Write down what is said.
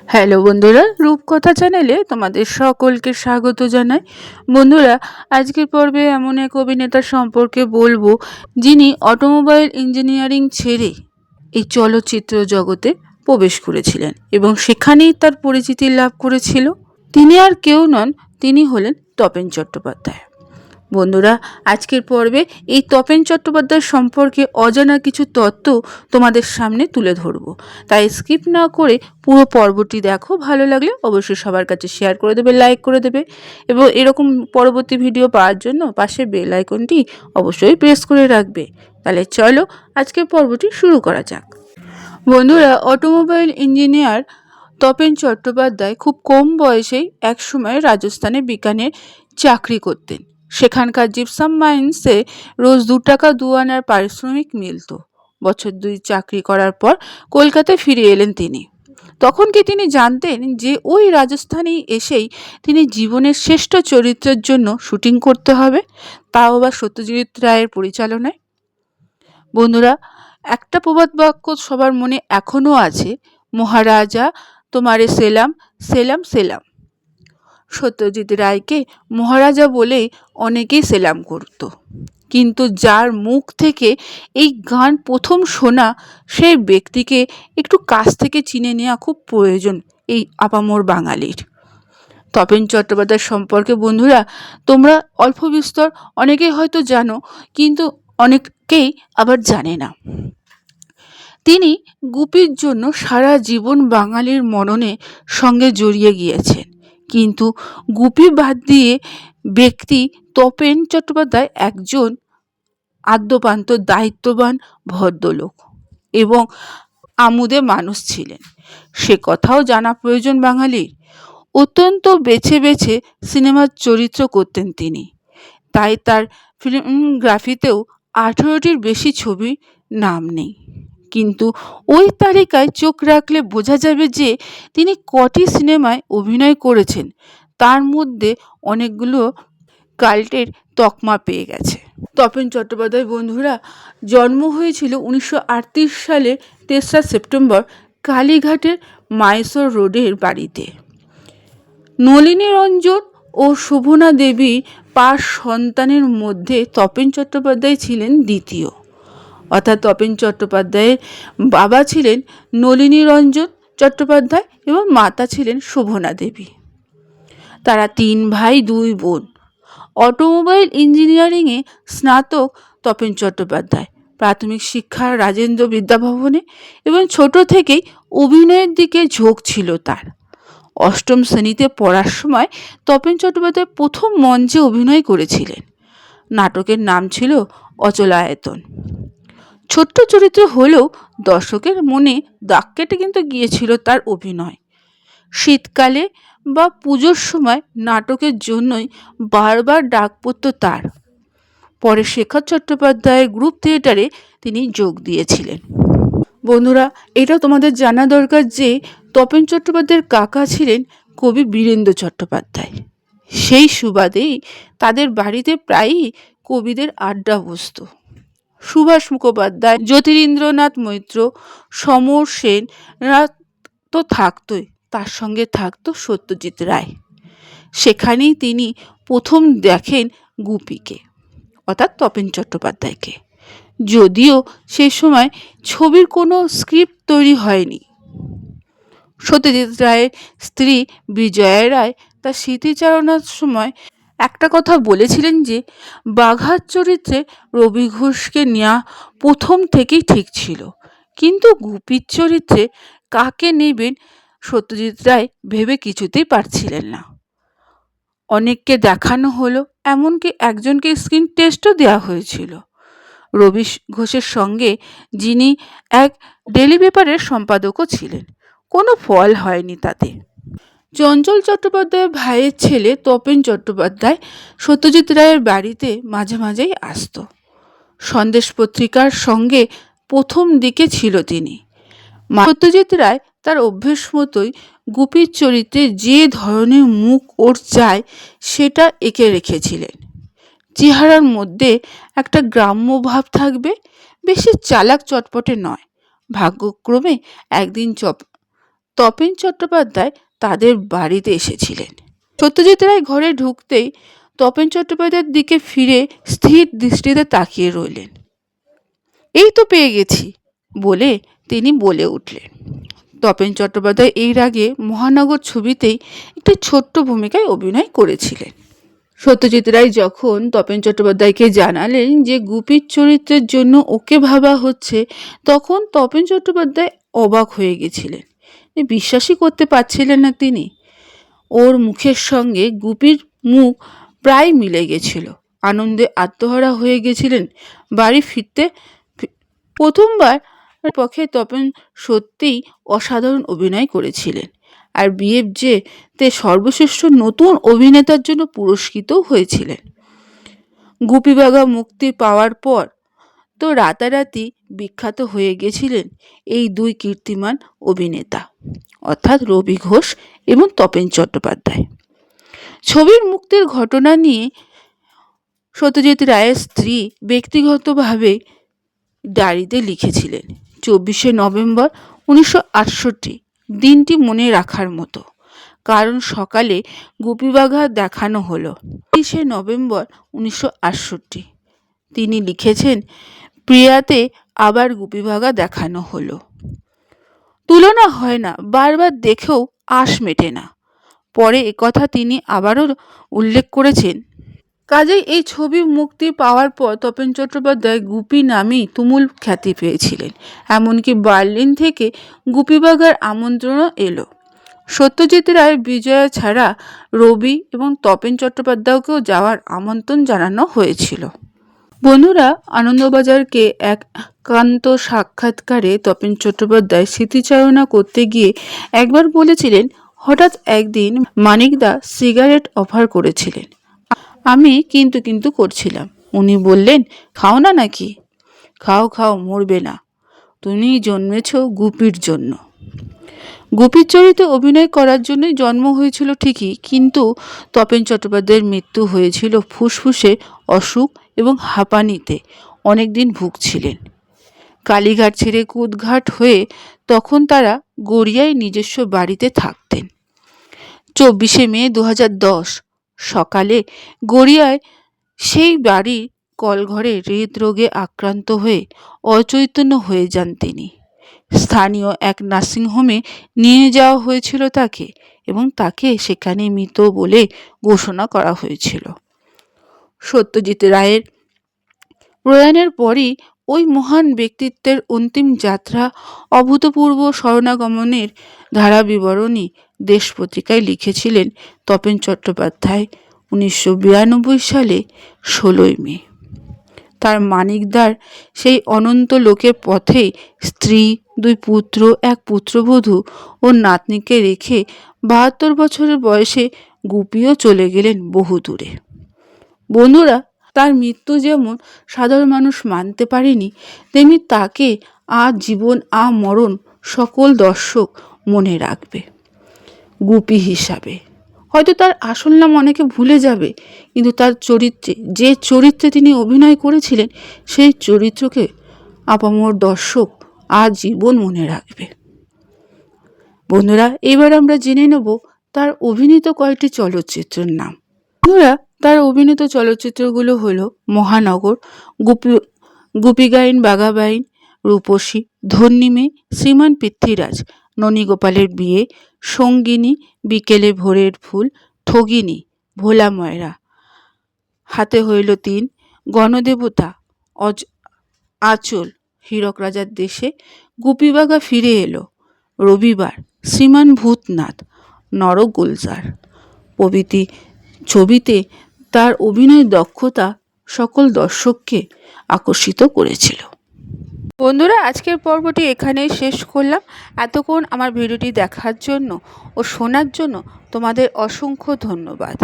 Hello বন্ধুরা, রূপকথা চ্যানেলে তোমাদের সকলকে স্বাগত জানাই। বন্ধুরা, আজকের পর্বে এমন এক অভিনেতার সম্পর্কে বলবো যিনি অটোমোবাইল ইঞ্জিনিয়ারিং ছেড়ে এই চলচ্চিত্র জগতে প্রবেশ করেছিলেন এবং সেখানেই তার পরিচিতি লাভ করেছিল। তিনি আর কেউ নন, তিনি হলেন তপেন চট্টোপাধ্যায়। বন্ধুরা, আজকের পর্বে এই তপেন চট্টোপাধ্যায় সম্পর্কে অজানা কিছু তথ্য তোমাদের সামনে তুলে ধরবো, তাই স্কিপ না করে পুরো পর্বটি দেখো। ভালো লাগলে অবশ্যই সবার কাছে শেয়ার করে দেবে, লাইক করে দেবে এবং এরকম পরবর্তী ভিডিও পাওয়ার জন্য পাশে বেল আইকনটি অবশ্যই প্রেস করে রাখবে। তাহলে চলো আজকের পর্বটি শুরু করা যাক। বন্ধুরা, অটোমোবাইল ইঞ্জিনিয়ার তপেন চট্টোপাধ্যায় খুব কম বয়সেই একসময় রাজস্থানে বিকানের চাকরি করতেন। সেখানকার জিপসাম মাইন্সে রোজ 2 টাকা 2 আনার পারিশ্রমিক মিলত। বছর 2 চাকরি করার পর কলকাতায় ফিরে এলেন তিনি। তখন কি তিনি জানতেন যে ওই রাজস্থানেই এসেই তিনি জীবনের শ্রেষ্ঠ চরিত্রের জন্য শুটিং করতে হবে, তাও আবার সত্যজিৎ রায়ের পরিচালনায়? বন্ধুরা, একটা প্রবাদ বাক্য সবার মনে এখনও আছে, মহারাজা তোমারে সেলাম সেলাম সেলাম। সত্যজিৎ রায়কে মহারাজা বলেই অনেকেই সেলাম করত, কিন্তু যার মুখ থেকে এই গান প্রথম শোনা সেই ব্যক্তিকে একটু কাছ থেকে চিনে নেওয়া খুব প্রয়োজন এই আপামর বাঙালির। তপেন চট্টোপাধ্যায় সম্পর্কে বন্ধুরা তোমরা অল্প বিস্তর অনেকেই হয়তো জানো, কিন্তু অনেকেই আবার জানে না। তিনি গুপির জন্য সারা জীবন বাঙালির মননে সঙ্গে জড়িয়ে গিয়েছেন, কিন্তু গুপি বাদ দিয়ে ব্যক্তি তপেন চট্টোপাধ্যায় একজন আদ্যপান্ত দায়িত্ববান ভদ্রলোক এবং আমোদে মানুষ ছিলেন, সে কথাও জানা প্রয়োজন বাঙালির। অত্যন্ত বেছে বেছে সিনেমার চরিত্র করতেন তিনি, তাই তার ফিল্মগ্রাফিতেও 18টির বেশি ছবি নাম নেই, কিন্তু ওই তালিকায় চোখ রাখলে বোঝা যাবে যে তিনি কটি সিনেমায় অভিনয় করেছেন। তার মধ্যে অনেকগুলো কাল্টের তকমা পেয়ে গেছে। তপেন চট্টোপাধ্যায় বন্ধুরা জন্ম হয়েছিল 1938 সালে 3রা সেপ্টেম্বর কালীঘাটের মাইসোর রোডের বাড়িতে। নলিনী রঞ্জন ও শোভনা দেবী 5 সন্তানের মধ্যে তপেন চট্টোপাধ্যায় ছিলেন দ্বিতীয়। অর্থাৎ তপেন চট্টোপাধ্যায়ের বাবা ছিলেন নলিনী রঞ্জন চট্টোপাধ্যায় এবং মাতা ছিলেন শোভনা দেবী। তারা 3 ভাই 2 বোন। অটোমোবাইল ইঞ্জিনিয়ারিংয়ে স্নাতক তপেন চট্টোপাধ্যায়। প্রাথমিক শিক্ষা রাজেন্দ্র বিদ্যাভবনে এবং ছোট থেকেই অভিনয়ের দিকে ঝোঁক ছিল তার। 8ম শ্রেণীতে পড়ার সময় তপেন চট্টোপাধ্যায় প্রথম মঞ্চে অভিনয় করেছিলেন। নাটকের নাম ছিল অচলায়তন। ছোট্ট চরিত্র হলেও দর্শকের মনে দাগ কেটে কিন্তু গিয়েছিল তার অভিনয়। শীতকালে বা পুজোর সময় নাটকের জন্যই বারবার ডাক পড়ত তার। পরে শেখর চট্টোপাধ্যায়ের গ্রুপ থিয়েটারে তিনি যোগ দিয়েছিলেন। বন্ধুরা, এটা তোমাদের জানা দরকার যে তপেন চট্টোপাধ্যায়ের কাকা ছিলেন কবি বীরেন্দ্র চট্টোপাধ্যায়। সেই সুবাদেই তাদের বাড়িতে প্রায়ই কবিদের আড্ডা বসত। সুভাষ মুখোপাধ্যায়, জ্যোতিরিন্দ্রনাথ মৈত্র, সমর সেনরা তো থাকতই, তার সঙ্গে থাকতো সত্যজিৎ রায়। সেখানেই তিনি প্রথম দেখেন গুপিকে, অর্থাৎ তপেন চট্টোপাধ্যায়কে। যদিও সেই সময় ছবির কোনো স্ক্রিপ্ট তৈরি হয়নি। সত্যজিৎ রায়ের স্ত্রী বিজয়া রায় তার স্মৃতিচারণার সময় একটা কথা বলেছিলেন যে বাঘার চরিত্রে রবি ঘোষকে নেওয়া প্রথম থেকেই ঠিক ছিল, কিন্তু গুপির চরিত্রে কাকে নেবেন সত্যজিৎ রায় ভেবে কিছুতেই পারছিলেন না। অনেককে দেখানো হলো, এমনকি একজনকে স্ক্রিন টেস্টও দেওয়া হয়েছিল রবি ঘোষের সঙ্গে, যিনি এক ডেলি পেপারের সম্পাদকও ছিলেন। কোনো ফল হয়নি তাতে। চঞ্চল চট্টোপাধ্যায়ের ভাইয়ের ছেলে তপেন চট্টোপাধ্যায় সত্যজিৎ রায়ের বাড়িতে মাঝে মাঝেই আসত। সন্দেশ পত্রিকার সঙ্গে প্রথম দিকে ছিল তিনি। সত্যজিৎ রায় তার অভ্যেস মতোই গুপির চরিত্রে যে ধরনের মুখ ওর চায় সেটা এঁকে রেখেছিলেন। চেহারার মধ্যে একটা গ্রাম্য ভাব থাকবে, বেশি চালাক চটপটে নয়। ভাগ্যক্রমে একদিন তপেন চট্টোপাধ্যায় তাদের বাড়িতে এসেছিলেন। সত্যজিৎ রায় ঘরে ঢুকতেই তপেন চট্টোপাধ্যায়ের দিকে ফিরে স্থির দৃষ্টিতে তাকিয়ে রইলেন। এই তো পেয়ে গেছি বলে তিনি বলে উঠলেন। তপেন চট্টোপাধ্যায় এর আগে মহানগর ছবিতেই একটি ছোট্ট ভূমিকায় অভিনয় করেছিলেন। সত্যজিৎ রায় যখন তপেন চট্টোপাধ্যায়কে জানালেন যে গুপির চরিত্রের জন্য ওকে ভাবা হচ্ছে, তখন তপেন চট্টোপাধ্যায় অবাক হয়ে গেছিলেন। বিশ্বাসই করতে পারছিলেন না তিনি। ওর মুখের সঙ্গে গুপির মুখ প্রায় মিলে গেছিল। আনন্দে আত্মহারা হয়ে গেছিলেন। বাড়ি ফিরতে প্রথমবার পক্ষে তপন সত্যিই অসাধারণ অভিনয় করেছিলেন, আর বিএফজে তে সর্বশ্রেষ্ঠ নতুন অভিনেতার জন্য পুরস্কৃতও হয়েছিলেন। গুপিবাঘা মুক্তি পাওয়ার পর তো রাতারাতি বিখ্যাত হয়ে গেছিলেন এই দুই কীর্তিমান অভিনেতা, অর্থাৎ রবি ঘোষ এবং তপেন চট্টোপাধ্যায়। ছবির মুক্তির ঘটনা নিয়ে সত্যজিৎ রায়ের স্ত্রী ব্যক্তিগতভাবে ডায়েরিতে লিখেছিলেন, 24শে নভেম্বর 1968 দিনটি মনে রাখার মতো, কারণ সকালে গুপিবাঘা দেখানো হলো। 30শে নভেম্বর 1968 তিনি লিখেছেন, প্রিয়াতে আবার গুপিবাঘা দেখানো হলো। তুলনা হয় না, বারবার দেখেও আশ মেটে না। পরে একথা তিনি আবারও উল্লেখ করেছেন। কাজেই এই ছবি মুক্তি পাওয়ার পর তপেন চট্টোপাধ্যায় গুপি নামেই তুমুল খ্যাতি পেয়েছিলেন। এমনকি বার্লিন থেকে গুপিবাঘার আমন্ত্রণও এলো। সত্যজিৎ রায়, বিজয়া ছাড়া রবি এবং তপেন চট্টোপাধ্যায়কেও যাওয়ার আমন্ত্রণ জানানো হয়েছিল। বন্ধুরা, আনন্দবাজারকে এক একান্ত সাক্ষাৎকারে তপেন চট্টোপাধ্যায় স্মৃতিচারণা করতে গিয়ে একবার বলেছিলেন, হঠাৎ একদিন মানিকদা সিগারেট অফার করেছিলেন। আমি কিন্তু করছিলাম। উনি বললেন, খাও না নাকি? খাও খাও, মরবে না। তুমি জন্মেছ গুপির জন্য। গুপির চরিত্রে অভিনয় করার জন্যই জন্ম হয়েছিল ঠিকই, কিন্তু তপেন চট্টোপাধ্যায়ের মৃত্যু হয়েছিল ফুসফুসে অসুখ এবং হাঁপানিতে। অনেক দিন ভুগছিলেন। কালীঘাট ছেড়ে কুদঘাট হয়ে তখন তারা গড়িয়ায় নিজস্ব বাড়িতে থাকতেন। 24শে মে 2010 সকালে গড়িয়ায় সেই বাড়ির কলঘরে হৃদরোগে আক্রান্ত হয়ে অচৈতন্য হয়ে যান তিনি। স্থানীয় এক নার্সিংহোমে নিয়ে যাওয়া হয়েছিল তাকে, এবং তাকে সেখানে মৃত বলে ঘোষণা করা হয়েছিল। সত্যজিৎ রায়ের প্রয়াণের পরই ওই মহান ব্যক্তিত্বের অন্তিম যাত্রা অভূতপূর্ব শরণাগমনের ধারা বিবরণী দেশ পত্রিকায় লিখেছিলেন তপেন চট্টোপাধ্যায় 1992 সালে 16ই মে। তার মানিকদার সেই অনন্ত লোকের পথেই স্ত্রী, 2 পুত্র, 1 পুত্রবধূ ও নাতনিকে রেখে 72 বছরের বয়সে গুপিও চলে গেলেন বহু দূরে। বন্ধুরা, তার মৃত্যু যেমন সাধারণ মানুষ মানতে পারেনি, তেমনি তাকে জীবন মরণ সকল দর্শক মনে রাখবে গুপি হিসাবে। হয়তো তার আসল নাম অনেকে ভুলে যাবে, কিন্তু তার চরিত্রে, যে চরিত্রে তিনি অভিনয় করেছিলেন, সেই চরিত্রকে আপামর দর্শক জীবন মনে রাখবে। বন্ধুরা, এবার আমরা জেনে নেব তার অভিনীত কয়েকটি চলচ্চিত্রের নাম। বন্ধুরা, তার অভিনীত চলচ্চিত্রগুলো হলো মহানগর, গুপিগাইন বাঘাবাইন, রূপসী, ধন্যী মেয়ে, শ্রীমান পৃথ্বীরাজ, ননীগোপালের বিয়ে, সঙ্গিনী, বিকেলে ভোরের ফুল, ঠগিনী, ভোলা ময়রা, হাতে হইল 3, গণদেবতা, আঁচল, হীরক রাজার দেশে, গুপিবাঘা ফিরে এলো, রবিবার, শ্রীমান ভূতনাথ, নরগুলজার প্রভৃতি ছবিতে তার অভিনয় দক্ষতা সকল দর্শককে আকর্ষিত করেছিল। বন্ধুরা, আজকের পর্বটি এখানেই শেষ করলাম। এতক্ষণ আমার ভিডিওটি দেখার জন্য ও শোনার জন্য তোমাদের অসংখ্য ধন্যবাদ।